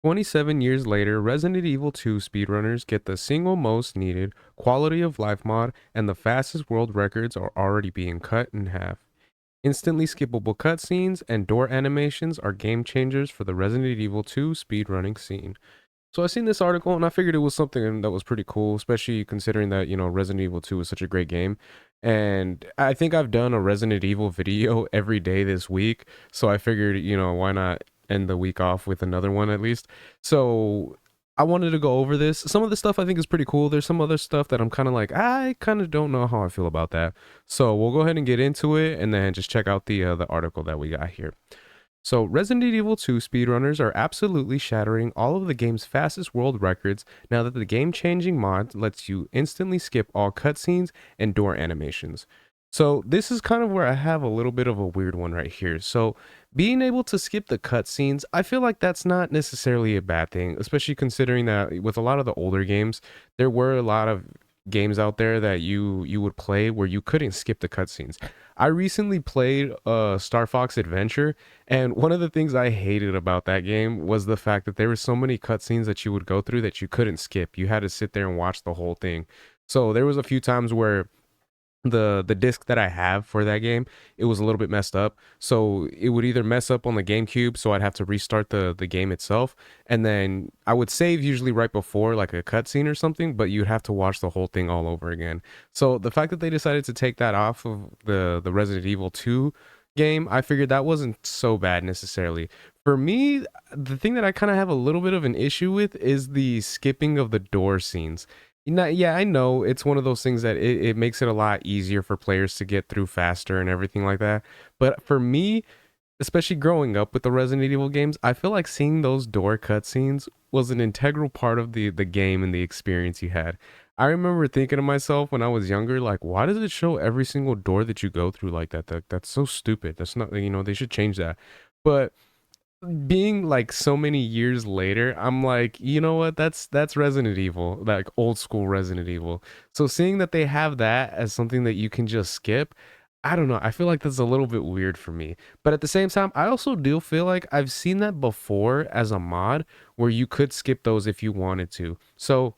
27 years later, Resident Evil 2 speedrunners get the single most needed quality of life mod, and the fastest world records are already being cut in half. Instantly skippable cutscenes and door animations are game changers for the Resident Evil 2 speedrunning scene. So I seen this article and I figured it was something that was pretty cool, especially considering that, Resident Evil 2 is such a great game. And I think I've done a Resident Evil video every day this week. So I figured, why not end the week off with another one at least. So I wanted to go over this. Some of the stuff I think is pretty cool. There's some other stuff that I'm kind of like, I kind of don't know how I feel about that. So we'll go ahead and get into it and then just check out the article that we got here. So, Resident Evil 2 speedrunners are absolutely shattering all of the game's fastest world records now that the game changing mod lets you instantly skip all cutscenes and door animations. So, this is kind of where I have a little bit of a weird one right here. So, being able to skip the cutscenes, I feel like that's not necessarily a bad thing, especially considering that with a lot of the older games, there were a lot of games out there that you would play where you couldn't skip the cutscenes. I recently played Star Fox Adventure, and one of the things I hated about that game was the fact that there were so many cutscenes that you would go through that you couldn't skip. You had to sit there and watch the whole thing. So there was a few times where the disc that I have for that game, it was a little bit messed up. So it would either mess up on the GameCube, so I'd have to restart the game itself, and then I would save usually right before like a cutscene or something, but you'd have to watch the whole thing all over again. So the fact that they decided to take that off of the Resident Evil 2 game, I figured that wasn't so bad necessarily. For me, the thing that I kind of have a little bit of an issue with is the skipping of the door scenes. Yeah, I know it's one of those things that it makes it a lot easier for players to get through faster and everything like that. But for me, especially growing up with the Resident Evil games, I feel like seeing those door cutscenes was an integral part of the game and the experience you had. I remember thinking to myself when I was younger, like, why does it show every single door that you go through like that? That's so stupid. That's not, they should change that. But being like so many years later, I'm like, you know what? That's Resident Evil, like old school Resident Evil. So seeing that they have that as something that you can just skip, I don't know. I feel like that's a little bit weird for me. But at the same time, I also do feel like I've seen that before as a mod where you could skip those if you wanted to. So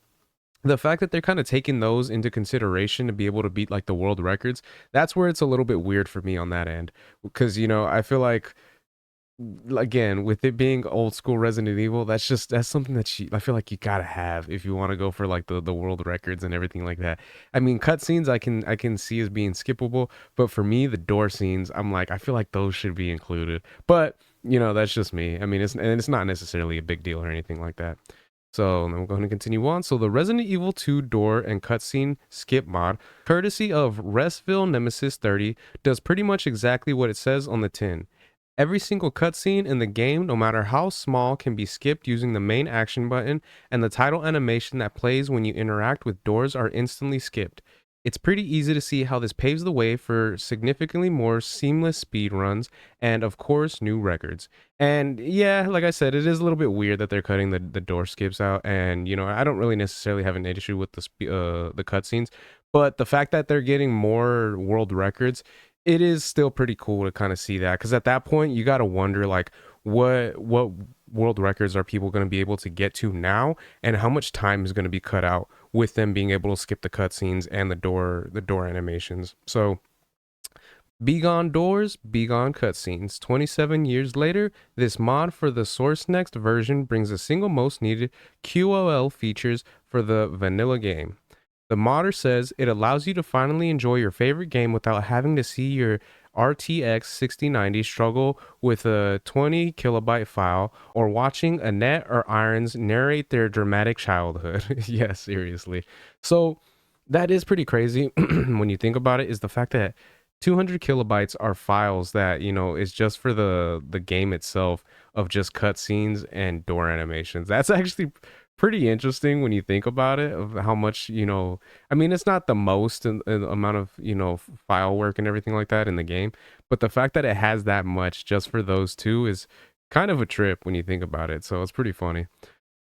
the fact that they're kind of taking those into consideration to be able to beat like the world records, that's where it's a little bit weird for me on that end. Because, I feel like again with it being old school Resident Evil, that's something that I feel like you gotta have if you want to go for like the world records and everything like that. I mean, cutscenes I can see as being skippable, but for me the door scenes, I'm like, I feel like those should be included. But that's just me. I mean, it's not necessarily a big deal or anything like that. So I'm going to continue on. So the Resident Evil 2 door and cutscene skip mod, courtesy of Restville Nemesis 30, does pretty much exactly what it says on the tin. Every single cutscene in the game, no matter how small, can be skipped using the main action button, and the title animation that plays when you interact with doors are instantly skipped. It's pretty easy to see how this paves the way for significantly more seamless speed runs and, of course, new records. And yeah, like I said, it is a little bit weird that they're cutting the door skips out, and I don't really necessarily have an issue with the cutscenes, but the fact that they're getting more world records, it is still pretty cool to kind of see that, because at that point you got to wonder like what world records are people going to be able to get to now, and how much time is going to be cut out with them being able to skip the cutscenes and the door animations. So be gone doors, be gone cutscenes. 27 years later, this mod for the Source Next version brings the single most needed QOL features for the vanilla game. The modder says it allows you to finally enjoy your favorite game without having to see your RTX 6090 struggle with a 20 kilobyte file, or watching Annette or Irons narrate their dramatic childhood. Yeah, seriously. So that is pretty crazy when you think about it, is the fact that 200 kilobytes are files that, is just for the game itself, of just cutscenes and door animations. That's actually pretty interesting when you think about it, of how much, I mean, it's not the most in amount of, file work and everything like that in the game, but the fact that it has that much just for those two is kind of a trip when you think about it. So it's pretty funny.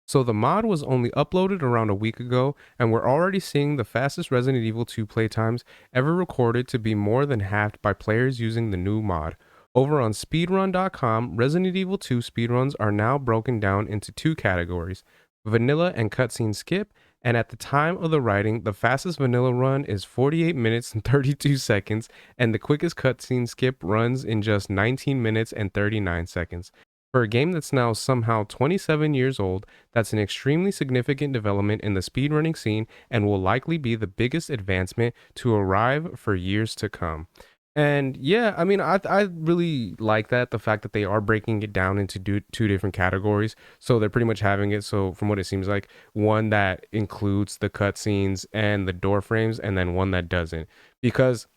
So the mod was only uploaded around a week ago, and we're already seeing the fastest Resident Evil 2 playtimes ever recorded to be more than halved by players using the new mod. Over on speedrun.com, Resident Evil 2 speedruns are now broken down into two categories: vanilla and cutscene skip. And at the time of the writing, the fastest vanilla run is 48 minutes and 32 seconds, and the quickest cutscene skip runs in just 19 minutes and 39 seconds. For a game that's now somehow 27 years old, that's an extremely significant development in the speedrunning scene and will likely be the biggest advancement to arrive for years to come. And yeah, I mean, I really like that, the fact that they are breaking it down into two different categories. So they're pretty much having it. So from what it seems like, one that includes the cutscenes and the door frames, and then one that doesn't. Because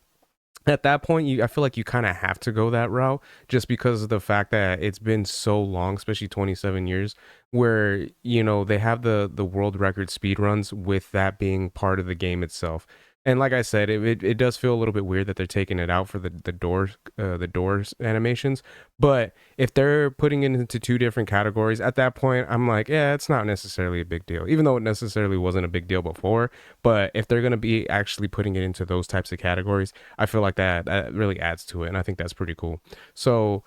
at that point, I feel like you kind of have to go that route, just because of the fact that it's been so long, especially 27 years, where they have the world record speed runs, with that being part of the game itself. And like I said, it does feel a little bit weird that they're taking it out for the doors animations. But if they're putting it into two different categories, at that point I'm like, yeah, it's not necessarily a big deal, even though it necessarily wasn't a big deal before. But if they're going to be actually putting it into those types of categories, I feel like that really adds to it, and I think that's pretty cool. So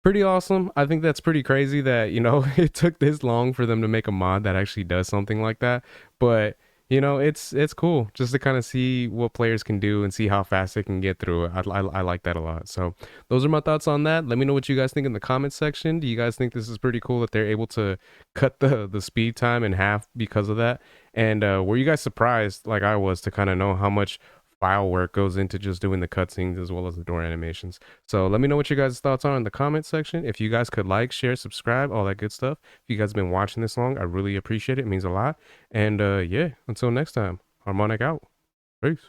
pretty awesome. I think that's pretty crazy that it took this long for them to make a mod that actually does something like that. But it's cool just to kind of see what players can do and see how fast they can get through it. I like that a lot. So those are my thoughts on that. Let me know what you guys think in the comments section. Do you guys think this is pretty cool that they're able to cut the speed time in half because of that? And were you guys surprised, like I was, to kind of know how much file work goes into just doing the cutscenes as well as the door animations? So let me know what you guys' thoughts are in the comment section. If you guys could like, share, subscribe, all that good stuff. If you guys have been watching this long, I really appreciate it. It means a lot. And yeah, until next time, Harmonic out. Peace.